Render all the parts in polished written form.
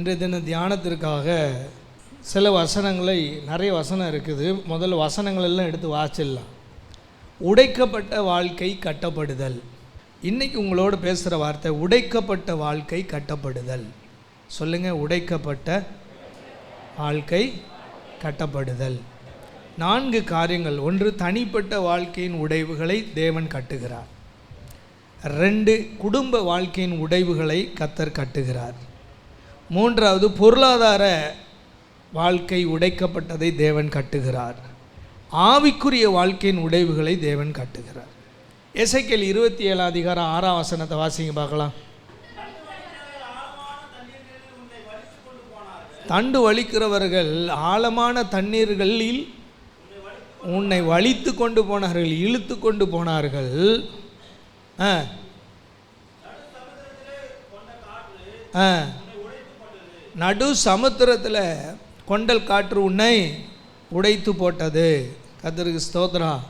இன்றைய தின தியானத்திற்காக சில வசனங்களை, நிறைய வசனம் இருக்குது, முதல்ல வசனங்கள் எல்லாம் எடுத்து வாசிடலாம். உடைக்கப்பட்ட வாழ்க்கை கட்டப்படுதல். இன்றைக்கி உங்களோடு பேசுகிற வார்த்தை உடைக்கப்பட்ட வாழ்க்கை கட்டப்படுதல். சொல்லுங்கள், உடைக்கப்பட்ட வாழ்க்கை கட்டப்படுதல். 4 காரியங்கள். 1, தனிப்பட்ட வாழ்க்கையின் உடைவுகளை தேவன் கட்டுகிறார். 2, குடும்ப வாழ்க்கையின் உடைவுகளை கர்த்தர் கட்டுகிறார். 3வது, பொருளாதார வாழ்க்கை உடைக்கப்பட்டதை தேவன் கட்டுகிறார். ஆவிக்குரிய வாழ்க்கையின் உடைவுகளை தேவன் கட்டுகிறார். எசேக்கியேல் 27 அதிகாரம் 6ஆம் வசனத்தை வாசிங்க பார்க்கலாம். தண்டு வலிக்கிறவர்கள் ஆழமான தண்ணீர்களில் உன்னை வலித்து கொண்டு போனார்கள், இழுத்து கொண்டு போனார்கள். நடு சமுத்திரத்தில் கொண்டல் காற்று உன்னை உடைத்து போட்டது. கர்த்தருக்கு ஸ்தோத்திரம்.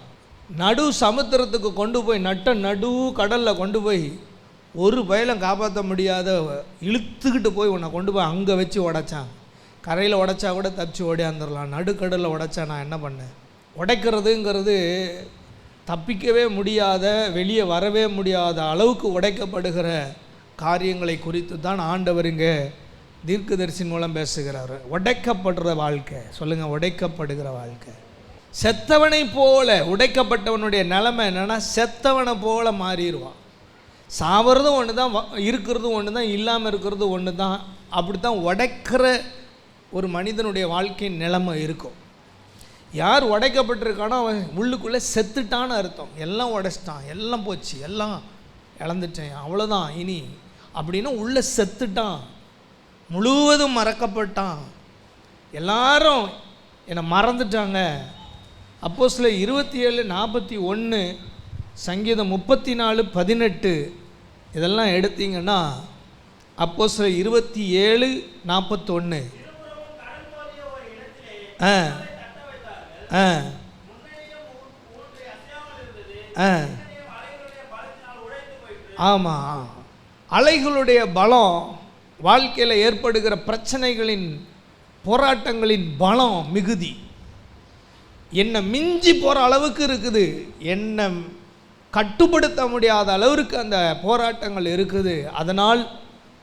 நடு சமுத்திரத்துக்கு கொண்டு போய் நடு கடலில் கொண்டு போய் ஒரு பயலும் காப்பாற்ற முடியாத இழுத்துக்கிட்டு போய் உன்னை கொண்டு போய் அங்கே வச்சு உடைச்சான். கரையில் உடைச்சா கூட தப்பிச்சு ஓடியாந்துடலாம், நடுக்கடலில் உடைச்சா நான் என்ன பண்ணேன்? உடைக்கிறதுங்கிறது தப்பிக்கவே முடியாத, வெளியே வரவே முடியாத அளவுக்கு உடைக்கப்படுகிற காரியங்களை குறித்து தான் ஆண்டவர் இங்கே தீர்க்கதரிசின் மூலம் பேசுகிறார். உடைக்கப்படுற வாழ்க்கை. சொல்லுங்கள், உடைக்கப்படுகிற வாழ்க்கை. செத்தவனை போல, உடைக்கப்பட்டவனுடைய நிலைமை என்னென்னா செத்தவனை போல மாறிடுவான். சாவறதும் ஒன்று தான், இருக்கிறதும் ஒன்று தான், இல்லாமல் இருக்கிறது ஒன்று தான். அப்படி தான் உடைக்கிற ஒரு மனிதனுடைய வாழ்க்கையின் நிலைமை இருக்கும். யார் உடைக்கப்பட்டிருக்கானோ அவன் உள்ளுக்குள்ளே செத்துட்டான்னு அர்த்தம். எல்லாம் உடைச்சிட்டான், எல்லாம் போச்சு, எல்லாம் இழந்துட்டேன், அவ்வளோதான் இனி அப்படின்னு உள்ளே செத்துட்டான், முழுவதும் மறக்கப்பட்டான், எல்லாரும் என்னை மறந்துட்டாங்க. அப்போஸ்தலர் 27:41, சங்கீதம் 34:18 இதெல்லாம் எடுத்தீங்கன்னா அப்போஸ்தலர் 27:41 ஆமாம், அலைகளுடைய பலம், வாழ்க்கையில் ஏற்படுகிற பிரச்சனைகளின் போராட்டங்களின் பலம் மிகுதி என்னை மிஞ்சி போகிற அளவுக்கு இருக்குது. என்னை கட்டுப்படுத்த முடியாத அளவுக்கு அந்த போராட்டங்கள் இருக்குது. அதனால்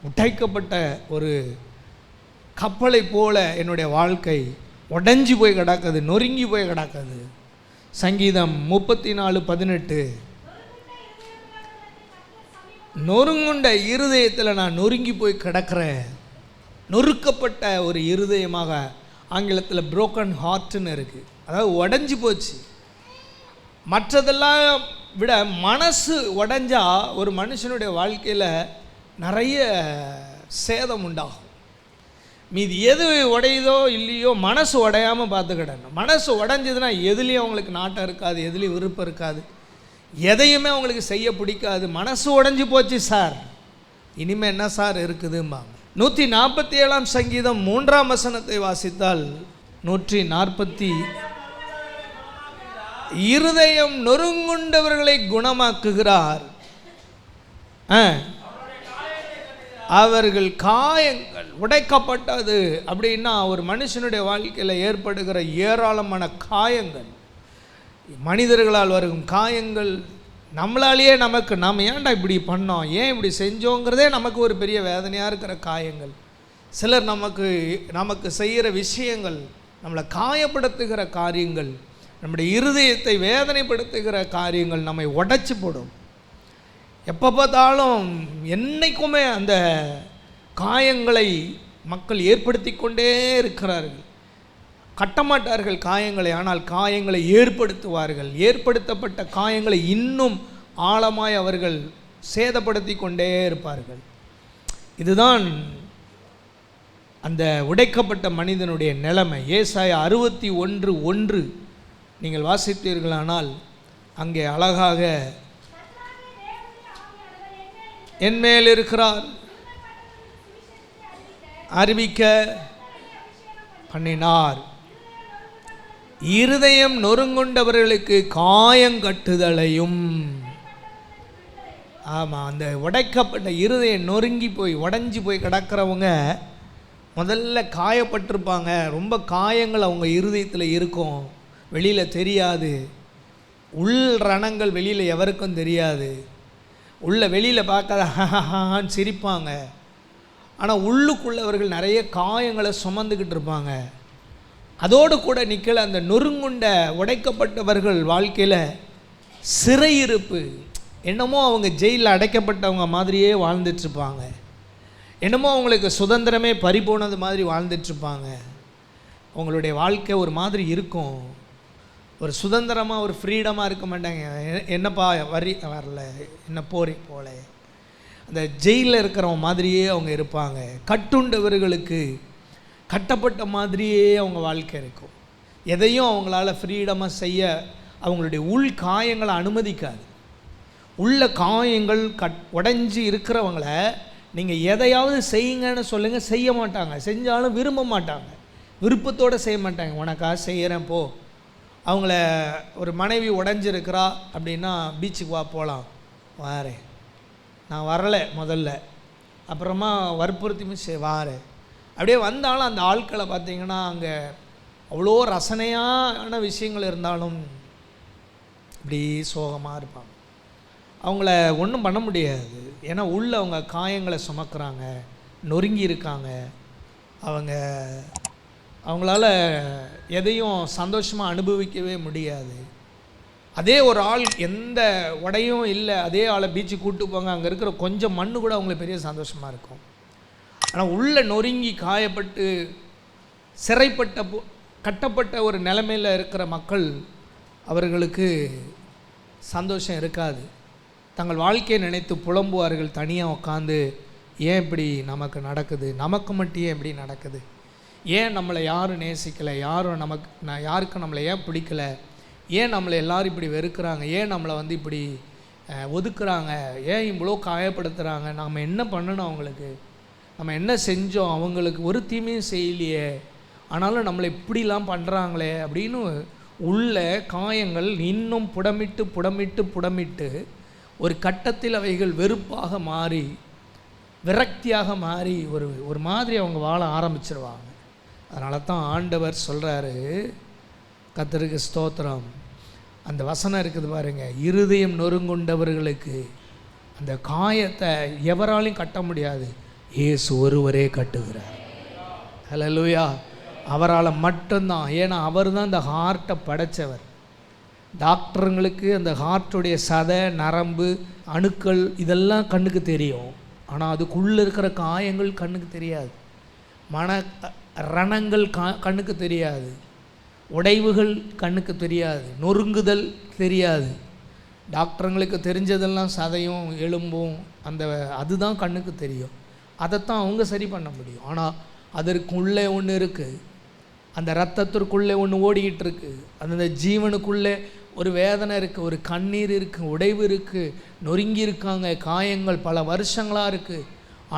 உடைக்கப்பட்ட ஒரு கப்பலை போல என்னுடைய வாழ்க்கை உடைஞ்சி போய் கிடக்குது, நொறுங்கி போய் கிடக்குது. சங்கீதம் 34:18 நொறுங்குண்ட இருதயத்தில் நான் நொறுங்கி போய் கிடக்கிறேன். நொறுக்கப்பட்ட ஒரு இருதயமாக, ஆங்கிலத்தில் புரோக்கன் ஹார்ட்னு இருக்குது, அதாவது உடஞ்சி போச்சு. மற்றதெல்லாம் விட மனசு உடைஞ்சா ஒரு மனுஷனுடைய வாழ்க்கையில் நிறைய சேதம் உண்டாகும். மீதி எது உடையுதோ இல்லையோ மனசு உடையாமல் பார்த்துக்கிடணும். மனசு உடைஞ்சதுன்னா எதுலேயும் அவங்களுக்கு நாட்டம் இருக்காது, எதுலேயும் விருப்பம் இருக்காது, எதையுமே அவங்களுக்கு செய்ய பிடிக்காது. மனசு உடைஞ்சி போச்சு சார், இனிமேல் என்ன சார் இருக்குதும்பாங்க. 147ஆம் சங்கீதம் 3ஆம் வசனத்தை வாசித்தால் 140 இருதயம் நொறுங்குண்டவர்களை குணமாக்குகிறார், அவர்கள் காயங்கள் உடைக்கப்பட்டது. அப்படின்னா ஒரு மனுஷனுடைய வாழ்க்கையில் ஏற்படுகிற ஏராளமான காயங்கள், மனிதர்களால் வரும் காயங்கள், நம்மளாலேயே நாம் ஏன்டா இப்படி பண்ணோம், ஏன் இப்படி செஞ்சோங்கிறதே நமக்கு ஒரு பெரிய வேதனையாக இருக்கிற காயங்கள். சிலர் நமக்கு செய்கிற விஷயங்கள், நம்மளை காயப்படுத்துகிற காரியங்கள், நம்முடைய இருதயத்தை வேதனைப்படுத்துகிற காரியங்கள் நம்மை உடைச்சி போடும். எப்போ பார்த்தாலும் என்றைக்குமே அந்த காயங்களை மக்கள் ஏற்படுத்தி கொண்டே இருக்கிறார்கள். கட்டமாட்டார்கள் காயங்களை, ஆனால் காயங்களை ஏற்படுத்துவார்கள். ஏற்படுத்தப்பட்ட காயங்களை இன்னும் ஆழமாய் அவர்கள் சேதப்படுத்தி கொண்டே இருப்பார்கள். இதுதான் அந்த உடைக்கப்பட்ட மனிதனுடைய நிலைமை. ஏசாயா 61:1 நீங்கள் வாசித்தீர்களானால் அங்கே அழகாக என்மேல் இருக்கிறார், அறிவிக்க பண்ணினார், இருதயம் நொறுங்குண்டவர்களுக்கு காயங்கட்டுதலையும். ஆமாம், அந்த உடைக்கப்பட்ட இருதயம் நொறுங்கி போய் உடைஞ்சி போய் கிடக்கிறவங்க முதல்ல காயப்பட்டிருப்பாங்க, ரொம்ப காயங்கள் அவங்க இருதயத்தில் இருக்கும், வெளியில் தெரியாது. உள் ரணங்கள் வெளியில் எவருக்கும் தெரியாது. வெளியில் பார்க்காத சிரிப்பாங்க, ஆனால் உள்ளுக்குள்ளவர்கள் நிறைய காயங்களை சுமந்துக்கிட்டு இருப்பாங்க. அதோடு கூட நிற்கல அந்த நொறுங்குண்ட உடைக்கப்பட்டவர்கள் வாழ்க்கையில் சிறையிருப்பு. என்னமோ அவங்க ஜெயிலில் அடைக்கப்பட்டவங்க மாதிரியே வாழ்ந்துட்டுருப்பாங்க. என்னமோ அவங்களுக்கு சுதந்திரமே பறிபோனது மாதிரி வாழ்ந்துட்டுருப்பாங்க. அவங்களுடைய வாழ்க்கை ஒரு மாதிரி இருக்கும், ஒரு சுதந்திரமாக ஒரு ஃப்ரீடமாக இருக்க மாட்டாங்க. என்னப்பா வரல, என்ன போல அந்த ஜெயிலில் இருக்கிறவங்க மாதிரியே அவங்க இருப்பாங்க. கட்டுண்டவர்களுக்கு கட்டப்பட்ட மாதிரியே அவங்க வாழ்க்கை இருக்கும். எதையும் அவங்களால ஃப்ரீடமாக செய்ய அவங்களுடைய உள் காயங்களை அனுமதிக்காது. உள்ள காயங்கள் உடைஞ்சி இருக்கிறவங்கள நீங்கள் எதையாவது செய்யுங்கன்னு சொல்லுங்கள், செய்ய மாட்டாங்க. செஞ்சாலும் விரும்ப மாட்டாங்க, விருப்பத்தோடு செய்ய மாட்டாங்க. உனக்காக செய்கிறேன் போ. அவங்கள ஒரு மனைவி உடைஞ்சிருக்கிறா அப்படின்னா, பீச்சுக்கு வா போகலாம், வாரேன். நான் வரலை முதல்ல, அப்புறமா வற்புறுத்தி வாரேன். அப்படியே வந்தாலும் அந்த ஆட்களை பார்த்திங்கன்னா அங்கே அவ்வளோ ரசனையான விஷயங்கள் இருந்தாலும் இப்படி சோகமாக இருப்பாங்க. அவங்கள ஒன்றும் பண்ண முடியாது, ஏன்னா உள்ள அவங்க காயங்களை சுமக்கிறாங்க, நொறுங்கி இருக்காங்க. அவங்களால எதையும் சந்தோஷமாக அனுபவிக்கவே முடியாது. அதே ஒரு ஆள் எந்த உடையும் இல்லை, அதே ஆளை பீச்சுக்கு கூப்பிட்டு போங்க, அங்கே இருக்கிற கொஞ்சம் மண்ணு கூட அவங்களுக்கு பெரிய சந்தோஷமாக இருக்கும். ஆனால் உள்ள நொறுங்கி காயப்பட்டு சிறைப்பட்ட கட்டப்பட்ட ஒரு நிலைமையில் இருக்கிற மக்கள், அவர்களுக்கு சந்தோஷம் இருக்காது. தங்கள் வாழ்க்கையை நினைத்து புலம்புவார்கள். தனியாக உட்காந்து, ஏன் இப்படி நமக்கு நடக்குது, நமக்கு மட்டும் ஏன் இப்படி நடக்குது, ஏன் நம்மளை யாரும் நேசிக்கலை, யாருக்கும் நம்மளை ஏன் பிடிக்கலை, ஏன் நம்மளை எல்லோரும் இப்படி வெறுக்கிறாங்க, ஏன் நம்மளை இப்படி ஒதுக்குறாங்க, ஏன் இவ்வளோ காயப்படுத்துகிறாங்க, நாம் என்ன பண்ணணும், அவங்களுக்கு நம்ம என்ன செஞ்சோம், அவங்களுக்கு ஒரு தீமையும் செய்யலையே, ஆனாலும் நம்மளை இப்படிலாம் பண்ணுறாங்களே அப்படின்னு உள்ள காயங்கள் இன்னும் புடமிட்டு ஒரு கட்டத்தில் அவைகள் வெறுப்பாக மாறி, விரக்தியாக மாறி ஒரு மாதிரி அவங்க வாழ ஆரம்பிச்சிருவாங்க. அதனால தான் ஆண்டவர் சொல்கிறாரு, கர்த்தருக்கு ஸ்தோத்திரம், அந்த வசனம் இருக்குது பாருங்க, இருதயம் நொறுங்குண்டவர்களுக்கு அந்த காயத்தை எவராலையும் கட்ட முடியாது, இயேசு ஒருவரே கட்டுகிறார். ஹல்லேலூயா. அவரால் மட்டும்தான். ஏன்னா அவர் தான் இந்த ஹார்ட்டை படைத்தவர். டாக்டருங்களுக்கு அந்த ஹார்ட்டுடைய சதை, நரம்பு, அணுக்கள் இதெல்லாம் கண்ணுக்கு தெரியும், ஆனால் அதுக்குள்ளே இருக்கிற காயங்கள் கண்ணுக்கு தெரியாது. ரணங்கள் கண்ணுக்கு தெரியாது, உடைவுகள் கண்ணுக்கு தெரியாது, நொறுங்குதல் தெரியாது. டாக்டருங்களுக்கு தெரிஞ்சதெல்லாம் சதையும் எலும்பும், அதுதான் கண்ணுக்கு தெரியும். அதைத்தான் அவங்க சரி பண்ண முடியும். ஆனால் அதற்குள்ளே ஒன்று இருக்குது, அந்த இரத்தத்திற்குள்ளே ஒன்று ஓடிக்கிட்டு இருக்குது, அந்த ஜீவனுக்குள்ளே ஒரு வேதனை இருக்குது, ஒரு கண்ணீர் இருக்குது, உடைவு இருக்குது, நொறுங்கி இருக்காங்க, காயங்கள் பல வருஷங்களாக இருக்குது,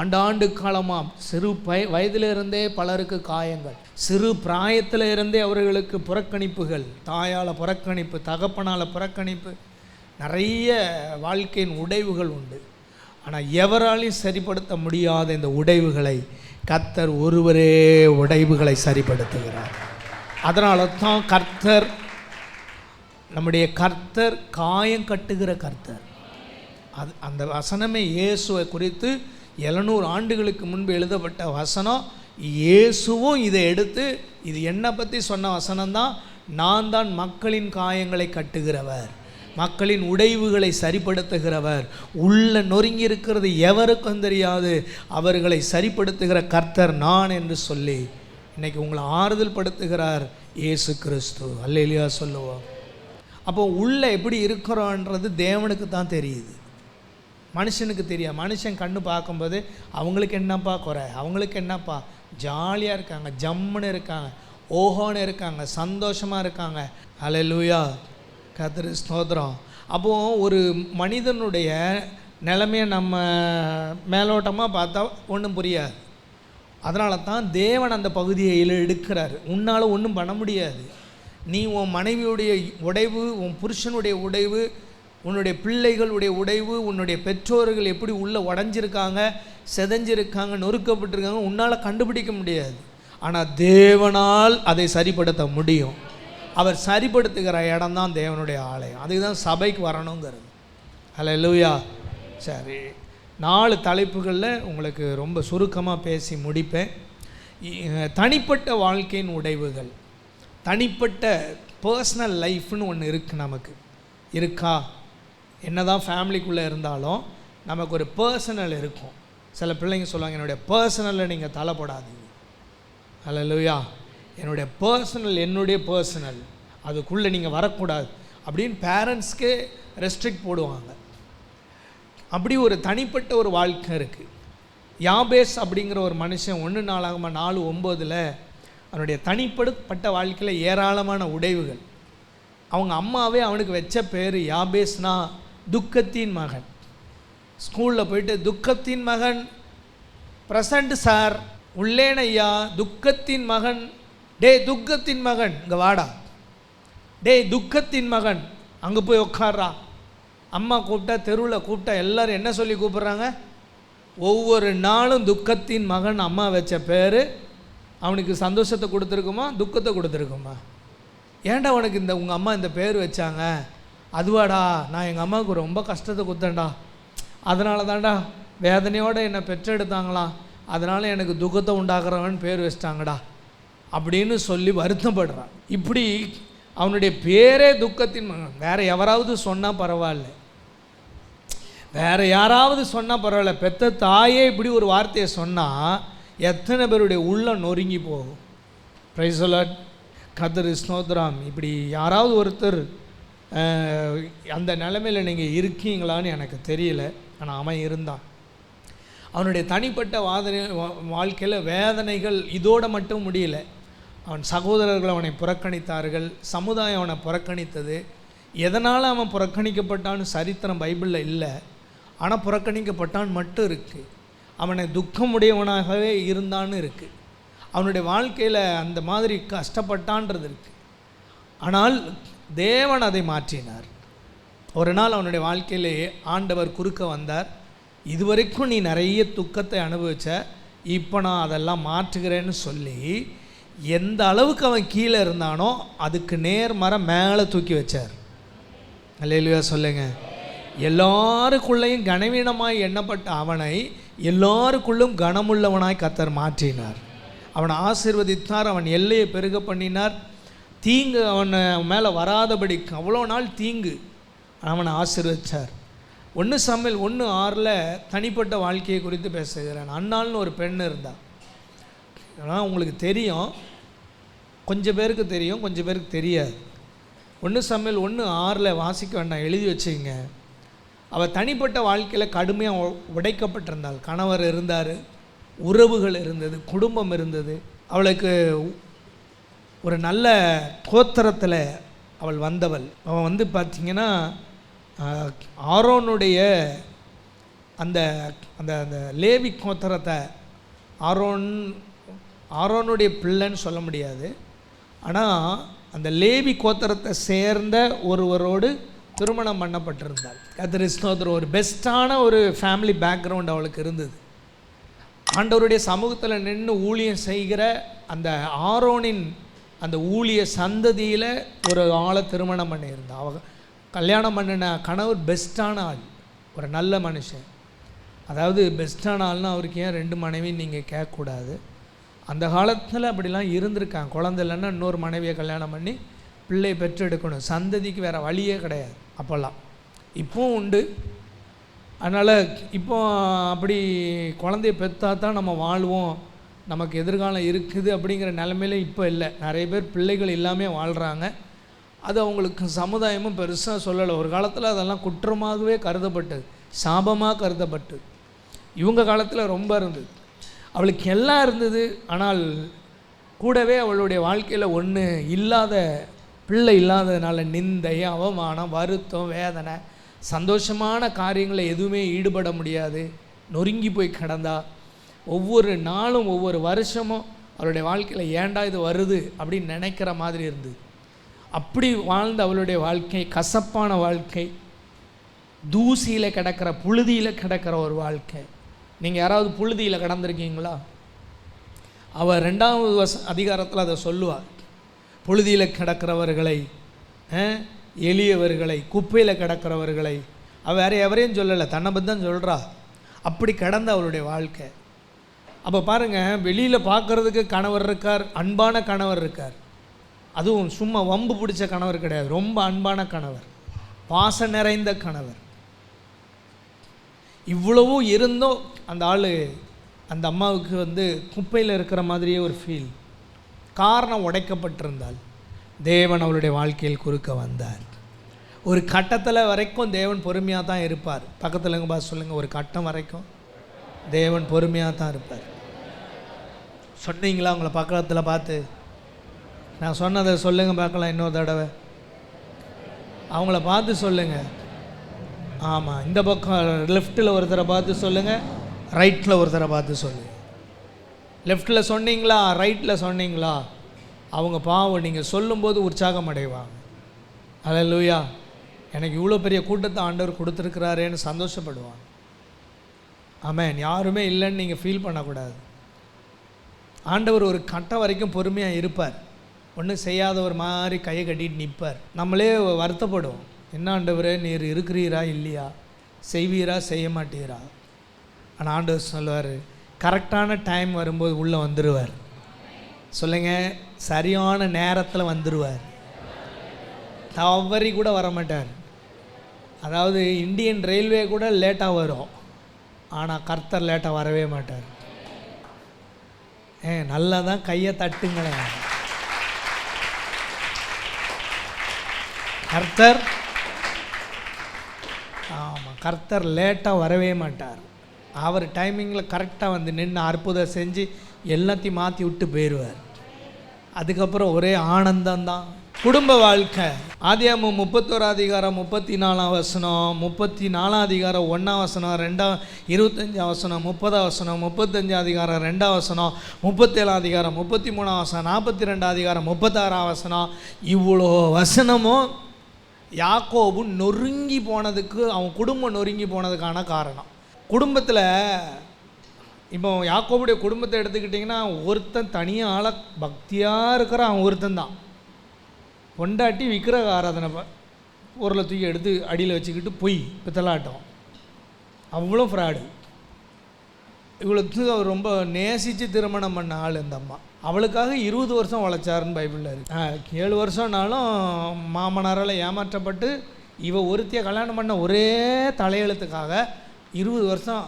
ஆண்டாண்டு காலமாக. சிறு வயதிலிருந்தே பலருக்கு காயங்கள், சிறு பிராயத்தில் இருந்தே அவர்களுக்கு புறக்கணிப்புகள், தாயால் புறக்கணிப்பு, தகப்பனால் புறக்கணிப்பு, நிறைய வாழ்க்கையின் உடைவுகள் உண்டு. ஆனால் எவராலையும் சரிப்படுத்த முடியாத இந்த உடைவுகளை கர்த்தர் ஒருவரே உடைவுகளை சரிப்படுத்துகிறார். அதனால தான் கர்த்தர், நம்முடைய கர்த்தர் காயம் கட்டுகிற கர்த்தர். அந்த வசனமே இயேசுவை குறித்து 700 ஆண்டுகளுக்கு முன்பு எழுதப்பட்ட வசனம். இயேசுவும் இதை எடுத்து, இது என்னை பற்றி சொன்ன வசனம்தான். நான் தான் மக்களின் காயங்களை கட்டுகிறவர், மக்களின் உடைவுகளை சரிப்படுத்துகிறவர், உள்ள நொறுங்கி இருக்கிறது எவருக்கும் தெரியாது, அவர்களை சரிப்படுத்துகிற கர்த்தர் நான் என்று சொல்லி இன்றைக்கி உங்களை ஆறுதல் படுத்துகிறார் இயேசு கிறிஸ்து. அல்லேலூயா சொல்லுவோம். அப்போ உள்ள எப்படி இருக்கிறோன்றது தேவனுக்கு தான் தெரியுது, மனுஷனுக்கு தெரியாது. மனுஷன் கண்ணு பார்க்கும்போது அவங்களுக்கு என்னப்பா குறை, அவங்களுக்கு என்னப்பா ஜாலியாக இருக்காங்க, ஜம்முன்னு இருக்காங்க, ஓஹோன்னு இருக்காங்க, சந்தோஷமாக இருக்காங்க. அல்லேலூயா, கர்த்தருக்கு ஸ்தோத்திரம். அப்போது ஒரு மனிதனுடைய நிலைமையை நம்ம மேலோட்டமாக பார்த்தா ஒன்றும் புரியாது. அதனால தான் தேவன் அந்த பகுதியை எடுக்கிறார். உன்னால் ஒன்றும் பண்ண முடியாது. நீ உன் மனைவியுடைய உடைவு, உன் புருஷனுடைய உடைவு, உன்னுடைய பிள்ளைகளுடைய உடைவு, உன்னுடைய பெற்றோர்கள் எப்படி உள்ளே உடஞ்சிருக்காங்க, செதஞ்சிருக்காங்க, நொறுக்கப்பட்டிருக்காங்க, உன்னால் கண்டுபிடிக்க முடியாது. ஆனால் தேவனால் அதை சரிப்படுத்த முடியும். அவர் சரிப்படுத்துகிற இடம் தான் தேவனுடைய ஆலயம். அதுக்கு தான் சபைக்கு வரணுங்கிறது. அல்லேலூயா. சரி, 4 தலைப்புகளில் உங்களுக்கு ரொம்ப சுருக்கமாக பேசி முடிப்பேன். தனிப்பட்ட வாழ்க்கையின் உடைவுகள், தனிப்பட்ட பர்சனல் லைஃப்னு ஒன்று இருக்குது. நமக்கு இருக்கா? என்ன தான் ஃபேமிலிக்குள்ளே இருந்தாலும் நமக்கு ஒரு பர்சனல் இருக்கும். சில பிள்ளைங்க சொல்லுவாங்க, என்னுடைய பர்சனலில் நீங்கள் தலைப்படாதீங்க. அல்லேலூயா. என்னுடைய பர்சனல் அதுக்குள்ளே நீங்கள் வரக்கூடாது அப்படின்னு பேரண்ட்ஸ்க்கே ரெஸ்ட்ரிக்ட் போடுவாங்க. அப்படி ஒரு தனிப்பட்ட ஒரு வாழ்க்கை இருக்குது. யாபேஸ் அப்படிங்கிற ஒரு மனுஷன் 1 நாளாகமம் 4:9 அவனுடைய தனிப்பட்ட வாழ்க்கையில் ஏராளமான உடைவுகள். அவங்க அம்மாவே அவனுக்கு வச்ச பேர் யாபேஸ்னா துக்கத்தின் மகன். ஸ்கூலில் போயிட்டு துக்கத்தின் மகன் ப்ரெசண்ட் சார், உள்ளேனையா துக்கத்தின் மகன், டே துக்கத்தின் மகன் இங்கே வாடா, டே துக்கத்தின் மகன் அங்கே போய் உட்கார்றா. அம்மா கூப்பிட்டா, தெருவில் கூப்பிட்டா எல்லாரும் என்ன சொல்லி கூப்பிட்றாங்க? ஒவ்வொரு நாளும் துக்கத்தின் மகன். அம்மா வச்ச பேர் அவனுக்கு சந்தோஷத்தை கொடுத்துருக்குமா, துக்கத்தை கொடுத்துருக்குமா? ஏன்டா உனக்கு உங்கள் அம்மா இந்த பேர் வச்சாங்க? அதுவாடா, நான் எங்கள் அம்மாவுக்கு ரொம்ப கஷ்டத்தை கொடுத்தேன்டா, அதனால தான்டா வேதனையோடு என்னை பெற்றெடுத்தாங்களா, அதனால் எனக்கு துக்கத்தை உண்டாக்குறவன் பேர் வச்சிட்டாங்கடா அப்படின்னு சொல்லி வருத்தப்படுறான். இப்படி அவனுடைய பேரே துக்கத்தின் மகன். வேறு எவராவது சொன்னால் பரவாயில்ல, வேறு யாராவது சொன்னால் பரவாயில்ல, பெத்த தாயே இப்படி ஒரு வார்த்தையை சொன்னால் எத்தனை பேருடைய உள்ளம் நொறுங்கி போகும். Praise the Lord. கர்த்தருக்கு ஸ்தோத்திரம். இப்படி யாராவது ஒருத்தர் அந்த நிலைமையில் நீங்கள் இருக்கீங்களான்னு எனக்கு தெரியல, ஆனால் அவன் இருந்தான். அவனுடைய தனிப்பட்ட வாழ்க்கையில் வேதனைகள் இதோடு மட்டும் முடியல. அவன் சகோதரர்கள் அவனை புறக்கணித்தார்கள், சமுதாயம் அவனை புறக்கணித்தது. எதனால் அவன் புறக்கணிக்கப்பட்டான்னு சரித்திரம் பைபிளில் இல்லை, ஆனால் புறக்கணிக்கப்பட்டான் மட்டும் இருக்குது. அவனை துக்கமுடையவனாகவே இருந்தான்னு இருக்குது. அவனுடைய வாழ்க்கையில் அந்த மாதிரி கஷ்டப்பட்டான்றது இருக்குது. ஆனால் தேவன் அதை மாற்றினார். ஒரு நாள் அவனுடைய வாழ்க்கையிலே ஆண்டவர் குறுக்க வந்தார். இதுவரைக்கும் நீ நிறைய துக்கத்தை அனுபவிச்ச, இப்போ நான் அதெல்லாம் மாற்றுகிறேன்னு சொல்லி எந்த அளவுக்கு அவன் கீழே இருந்தானோ அதுக்கு நேர்மறை மேலே தூக்கி வச்சார். அல்லேலூயா சொல்லுங்க. எல்லாருக்குள்ளேயும் கனவீனமாய் எண்ணப்பட்ட அவனை எல்லாருக்குள்ளும் கனமுள்ளவனாய் கர்த்தர் மாற்றினார். அவனை ஆசீர்வதித்தார், அவன் எல்லையை பெருக பண்ணினார். தீங்கு அவனை மேலே வராதபடிக்கு அவ்வளோ நாள் தீங்கு அவனை ஆசீர்வதித்தார். 1 சாமுவேல் 1:6 தனிப்பட்ட வாழ்க்கையை குறித்து பேசுகிறேன். அன்னாள்னு ஒரு பெண் இருந்தாள். ஆனால் உங்களுக்கு தெரியும், கொஞ்சம் பேருக்கு தெரியும், கொஞ்சம் பேருக்கு தெரியாது. 1 சாமுவேல் 1:6 வாசிக்க வேண்டாம், எழுதி வச்சுங்க. அவள் தனிப்பட்ட வாழ்க்கையில் கடுமையாக உடைக்கப்பட்டிருந்தாள். கணவர் இருந்தார், உறவுகள் இருந்தது, குடும்பம் இருந்தது. அவளுக்கு ஒரு நல்ல கோத்திரத்தில் அவள் வந்தவள். அவன் பார்த்திங்கன்னா ஆரோனுடைய அந்த அந்த அந்த லேவி கோத்திரத்தை, ஆரோனுடைய பிள்ளைன்னு சொல்ல முடியாது, ஆனால் அந்த லேவி கோத்திரத்தை சேர்ந்த ஒருவரோடு திருமணம் பண்ணப்பட்டிருந்தாள். கர்த்தருக்கு ஸ்தோத்திரம். ஒரு பெஸ்ட்டான ஒரு ஃபேமிலி பேக்ரவுண்ட் அவளுக்கு இருந்தது. ஆண்டவருடைய சமூகத்தில் நின்று ஊழியம் செய்கிற அந்த ஆரோனின் அந்த ஊழிய சந்ததியில் ஒரு ஆளை திருமணம் பண்ணியிருந்தான். அவ கல்யாணம் பண்ணின கணவர் பெஸ்ட்டான ஆள், ஒரு நல்ல மனுஷன். அதாவது பெஸ்ட்டான ஆள்னால் அவருக்கு ஏன் 2 மனைவின்னு நீங்கள் கேட்கக்கூடாது. அந்த காலத்தில் அப்படிலாம் இருந்திருக்காங்க. குழந்தை இல்லைன்னா இன்னொரு மனைவியை கல்யாணம் பண்ணி பிள்ளை பெற்றெடுக்கணும். சந்ததிக்கு வேறு வழியே கிடையாது அப்போல்லாம். இப்போவும் உண்டு. அதனால் இப்போ அப்படி குழந்தைய பெற்றா தான் நம்ம வாழ்வோம், நமக்கு எதிர்காலம் இருக்குது அப்படிங்கிற நிலைமையில இப்போ இல்லை. நிறைய பேர் பிள்ளைகள் இல்லாமல் வாழ்கிறாங்க. அது அவங்களுக்கு சமுதாயமும் பெருசாக சொல்லலை. ஒரு காலத்தில் அதெல்லாம் குற்றமாகவே கருதப்பட்டது, சாபமாக கருதப்பட்டது. இவங்க காலத்தில் ரொம்ப இருந்தது. அவளுக்கு எல்லாம் இருந்தது, ஆனால் கூடவே அவளுடைய வாழ்க்கையில் ஒன்று இல்லாத, பிள்ளை இல்லாததுனால நிந்தை, அவமானம், வருத்தம், வேதனை, சந்தோஷமான காரியங்களை எதுவுமே ஈடுபட முடியாது, நொறுங்கி போய் கிடந்தா. ஒவ்வொரு நாளும் ஒவ்வொரு வருஷமும் அவளுடைய வாழ்க்கையில் ஏண்டா இது வருது அப்படின்னு நினைக்கிற மாதிரி இருந்தது. அப்படி வாழ்ந்த அவளுடைய வாழ்க்கை கசப்பான வாழ்க்கை. தூசியில் கிடக்கிற, புழுதியில் கிடக்கிற ஒரு வாழ்க்கை. நீங்கள் யாராவது புழுதியில் கிடந்திருக்கீங்களா? அவர் 2வது அதிகாரத்தில் அதை சொல்லுவார். புழுதியில் கிடக்கிறவர்களை, எளியவர்களை, குப்பையில் கிடக்கிறவர்களை, அவள் வேறு எவரையும் சொல்லலை, தன்னை பற்றி தான் சொல்கிறா. அப்படி கிடந்த அவளுடைய வாழ்க்கை. அப்போ பாருங்கள், வெளியில் பார்க்குறதுக்கு கணவர் இருக்கார், அன்பான கணவர் இருக்கார். அதுவும் சும்மா வம்பு பிடிச்ச கணவர் கிடையாது, ரொம்ப அன்பான கணவர், பாசம் நிறைந்த கணவர். இவ்வளவும் இருந்தும் அந்த ஆள், அந்த அம்மாவுக்கு குப்பையில் இருக்கிற மாதிரியே ஒரு ஃபீல். காரணம் உடைக்கப்பட்டிருந்தால் தேவன் அவளுடைய வாழ்க்கையில் குறுக்க வந்தார். ஒரு கட்டத்தில் வரைக்கும் தேவன் பொறுமையாக தான் இருப்பார். பக்கத்தில் எங்கே பார்த்து சொல்லுங்கள், ஒரு கட்டம் வரைக்கும் தேவன் பொறுமையாக தான் இருப்பார். சொன்னீங்களா? உங்களை பக்கத்தில் பார்த்து நான் சொன்னதை சொல்லுங்கள் பார்க்கலாம் இன்னொரு தடவை. அவங்கள பார்த்து சொல்லுங்கள். ஆமாம், இந்த பக்கம் லெஃப்ட்டில் ஒருத்தரை பார்த்து சொல்லுங்கள், ரைட்டில் ஒருத்தரை பார்த்து சொல்லுங்கள். லெஃப்ட்டில் சொன்னீங்களா, ரைட்டில் சொன்னீங்களா? அவங்க பாவம் நீங்கள் சொல்லும்போது உற்சாகம் அடைவாங்க. அல்லேலூயா. எனக்கு இவ்வளோ பெரிய கூட்டத்தை ஆண்டவர் கொடுத்துருக்கிறாரேன்னு சந்தோஷப்படுவாங்க. ஆமென். யாருமே இல்லைன்னு நீங்கள் ஃபீல் பண்ணக்கூடாது. ஆண்டவர் ஒரு கட்டம் வரைக்கும் பொறுமையாக இருப்பார். ஒன்றும் செய்யாத ஒரு மாதிரி கையை கட்டிட்டு நிற்பார். நம்மளே வருத்தப்படுவோம், என்ன ஆண்டவரே நீர் இருக்கிறீரா இல்லையா, செய்வீரா செய்ய மாட்டீரா. ஆனால் ஆண்டவர் சொல்லுவார், கரெக்டான டைம் வரும்போது உள்ளே வந்துடுவார். சொல்லுங்கள், சரியான நேரத்தில் வந்துடுவார். தவறி கூட வர மாட்டார். அதாவது இந்தியன் ரயில்வே கூட லேட்டாக வரும், ஆனால் கர்த்தர் லேட்டாக வரவே மாட்டார். நல்லா தான் கையை தட்டுங்களேன். கர்த்தர், ஆமாம், கர்த்தர் லேட்டாக வரவே மாட்டார். அவர் டைமிங்கில் கரெக்டாக வந்து நின்று அற்புதம் செஞ்சு எல்லாத்தையும் மாற்றி விட்டு போயிடுவார். அதுக்கப்புறம் ஒரே ஆனந்தம்தான். குடும்ப வாழ்க்கை. ஆதியாகமம் 31 அதிகாரம் 34 வசனம், 34 அதிகாரம் 1 வசனம், 25 வசனம், 30 வசனம், 35 அதிகாரம் 2 வசனம், 37 அதிகாரம் 33 வசனம், 42 அதிகாரம் 36 வசனம். இவ்வளோ வசனமும் யாக்கோபு நொறுங்கி போனதுக்கு, அவன் குடும்பம் நொறுங்கி போனதுக்கான காரணம். குடும்பத்தில் இப்போ யாக்கோபுடைய குடும்பத்தை எடுத்துக்கிட்டிங்கன்னா, ஒருத்தன் தனியாக ஆள பக்தியாக இருக்கிற அவன் ஒருத்தன் தான். பொண்டாட்டி விக்கிரக ஆராதனை பொருளை தூக்கி எடுத்து அடியில் வச்சுக்கிட்டு பொய் பித்தலாட்டம், அவ்வளோ ஃப்ராடு. இவ்வளோத்துக்கு அவர் ரொம்ப நேசித்து திருமணம் பண்ண ஆள் இந்த அம்மா. அவளுக்காக 20 வருஷம் உழைச்சாருன்னு பைபிளில் இருக்குது. 7 வருஷம்னாலும் மாமனாரால் ஏமாற்றப்பட்டு இவ ஒருத்தியை கல்யாணம் பண்ண ஒரே தலையெழுத்துக்காக 20 வருஷம்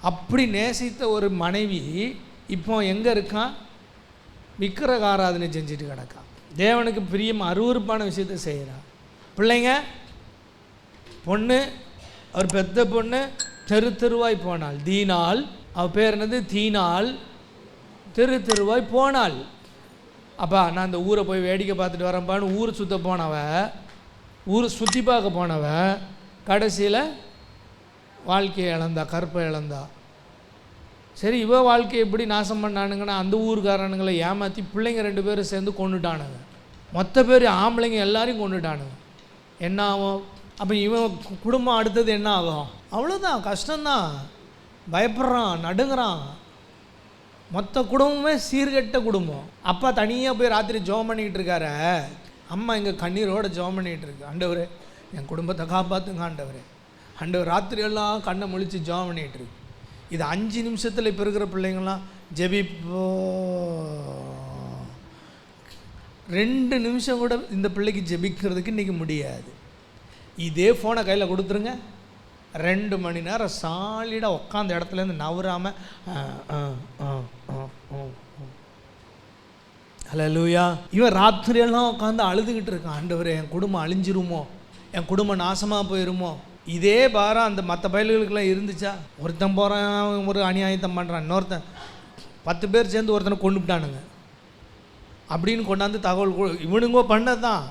அப்படி நேசித்த ஒரு மனைவி இப்போ எங்கே இருக்கான்? விக்கிரக ஆராதனை செஞ்சுட்டு கிடக்கான். தேவனுக்கு பிரியம் அருவருப்பான விஷயத்தை செய்கிறான். பிள்ளைங்க, பொண்ணு, அவர் பெத்த பொண்ணு தெரு தெருவாய் போனாள். தீனாள், அவள் பேர் என்னது? தீனாள். தெரு தெருவாய் போனாள். அப்பா நான் அந்த ஊரை போய் வேடிக்கை பார்த்துட்டு வரேன்ப்பான்னு ஊர் சுற்ற போனவ, ஊர் சுற்றி பார்க்க போனவ கடைசியில் வாழ்க்கையை இழந்தா, கற்பை இழந்தா. சரி, இவ வாழ்க்கையை எப்படி நாசம் பண்ணானுங்கன்னா, அந்த ஊருக்காரனுங்களை ஏமாற்றி பிள்ளைங்க 2 பேரும் சேர்ந்து கொண்டுட்டானுங்க. மொத்த பேர் ஆம்பளைங்க எல்லாரையும் கொண்டுட்டானுங்க. என்ன ஆகும்? அப்போ இவன் குடும்பம் அடுத்தது என்ன ஆகும்? அவ்வளோதான், கஷ்டம்தான். பயப்படுறான், நடுங்கிறான். மொத்த குடும்பமே சீர்கெட்ட குடும்பம். அப்பா தனியாக போய் ராத்திரி ஜெபம் பண்ணிக்கிட்டு இருக்காரு. அம்மா இங்கே கண்ணீரோடு ஜெபம் பண்ணிகிட்டு இருக்கு. ஆண்டவரே என் குடும்பத்தை காப்பாற்றுங்க ஆண்டவரே. ஆண்டவர் ராத்திரியெல்லாம் கண்ணை முழித்து ஜெபம் பண்ணிகிட்டு இருக்கு. இது 5 நிமிஷத்தில் இப்போ இருக்கிற பிள்ளைங்களாம் ஜெபிப்போ, 2 நிமிஷம் கூட இந்த பிள்ளைக்கு ஜெபிக்கிறதுக்கு இன்றைக்கி முடியாது. இதே ஃபோனை கையில் கொடுத்துருங்க, 2 மணி நேரம் சாலிடாக உட்காந்த இடத்துலேருந்து நவராமல் ஹல்லேலூயா. இவன் ராத்திரியெல்லாம் உட்காந்து அழுதுகிட்டு இருக்கான். ஆண்டவரே என் குடும்பம் அழிஞ்சிருமோ, என் குடும்பம் நாசமாக போயிருமோ. இதே பாரம் அந்த மற்ற பயல்களுக்கெல்லாம் இருந்துச்சா? ஒருத்தன் போகிறான், ஒரு அநியாயத்தம் பண்ணுறான், இன்னொருத்தன் 10 பேர் சேர்ந்து ஒருத்தனை கொண்டு விட்டானுங்க அப்படின்னு கொண்டாந்து தகவல் இவனுங்கோ பண்ணது தான்.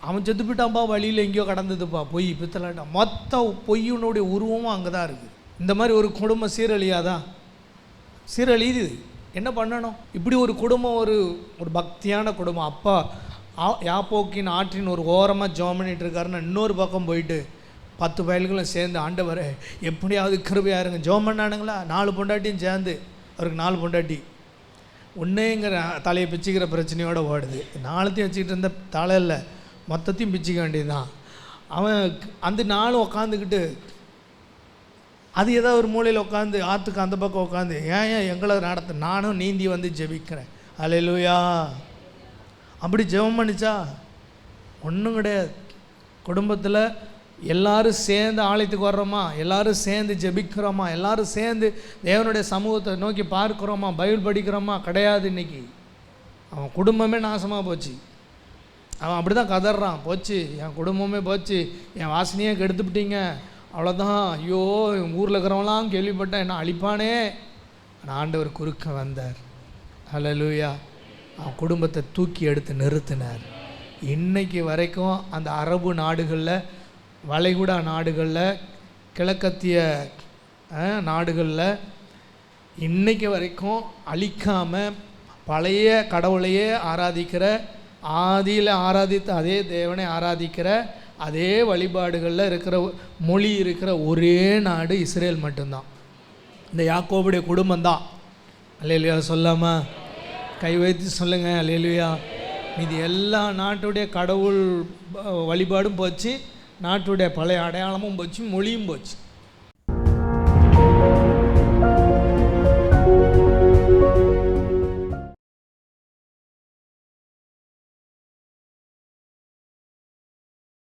அவன் செத்து போயிட்டான்ப்பா, வழியில் எங்கேயோ கடந்ததுப்பா, பொய் பித்தலாட்டான். மொத்த பொய்யினுடைய உருவமும் அங்கே தான் இருக்குது. இந்த மாதிரி ஒரு குடும்பம் சீரழியாதான்? சீரழியுது. என்ன பண்ணணும்? இப்படி ஒரு குடும்பம், ஒரு பக்தியான குடும்பம். அப்பா யாப்போக்கின் ஆற்றின் ஒரு ஓரமாக ஜெபம் பண்ணிட்டு இருக்காருன்னு இன்னொரு பக்கம் போயிட்டு 10 பயல்களும் சேர்ந்து, ஆண்டவரே எப்படியாவது கிருபையாக இருங்க ஜெபம் பண்ணானுங்களா. 4 பொண்டாட்டியும் சேர்ந்து, அவருக்கு 4 பொண்டாட்டி, ஒன்றேங்கிற தலையை பிச்சுக்கிற பிரச்சனையோடு ஓடுது. 4த்தையும் வச்சுக்கிட்டு இருந்த தலை இல்லை, மொத்தத்தையும் பிச்சுக்க வேண்டியது தான். அவன் அந்த 4 உட்காந்துக்கிட்டு அது ஏதோ ஒரு மூலையில் உட்காந்து, ஆற்றுக்கு அந்த பக்கம் உட்காந்து, ஏன் எங்களை நடத்த, நானும் நீந்தி வந்து ஜெபிக்கிறேன். அல்லேலூயா. அப்படி ஜெபம் பண்ணிச்சா? ஒன்றும் கிடையாது. குடும்பத்தில் எல்லோரும் சேர்ந்து ஆலயத்துக்கு வர்றோமா, எல்லோரும் சேர்ந்து ஜெபிக்கிறோமா, எல்லோரும் சேர்ந்து தேவனுடைய சமூகத்தை நோக்கி பார்க்குறோமா, பைபிள் படிக்கிறோமா? கிடையாது. இன்றைக்கி அவன் குடும்பமே நாசமாக போச்சு. அவன் அப்படி தான் கதறான், போச்சு என் குடும்பமே போச்சு, என் வாசனையே கெடுத்துப்பிட்டீங்க, அவ்வளோதான், ஐயோ ஊரில் இருக்கிறவங்களாம் கேள்விப்பட்டேன் என்ன அழிப்பானே. ஆனால் ஆண்டவர் குறுக்க வந்தார். அல்லேலூயா. அவன் குடும்பத்தை தூக்கி எடுத்து நிறுத்தினார். இன்னைக்கு வரைக்கும் அந்த அரபு நாடுகளில், வளைகுடா நாடுகளில், கிழக்கத்திய நாடுகளில் இன்றைக்கு வரைக்கும் அழிக்காமல் பழைய கடவுளையே ஆராதிக்கிற, ஆதியில் ஆராதித்த அதே தேவனை ஆராதிக்கிற, அதே வழிபாடுகளில் இருக்கிற மொழி இருக்கிற ஒரே நாடு இஸ்ரேல் மட்டும்தான். இந்த யாக்கோபுடைய குடும்பம்தான். அல்லேலூயா சொல்லாமல் கை வைத்து சொல்லுங்கள் அல்லேலூயா. இது எல்லா நாட்டுடைய கடவுள் வழிபாடும் போச்சு, நாட்டுடைய பழைய அடையாளமும் போச்சு, மொழியும் போச்சு.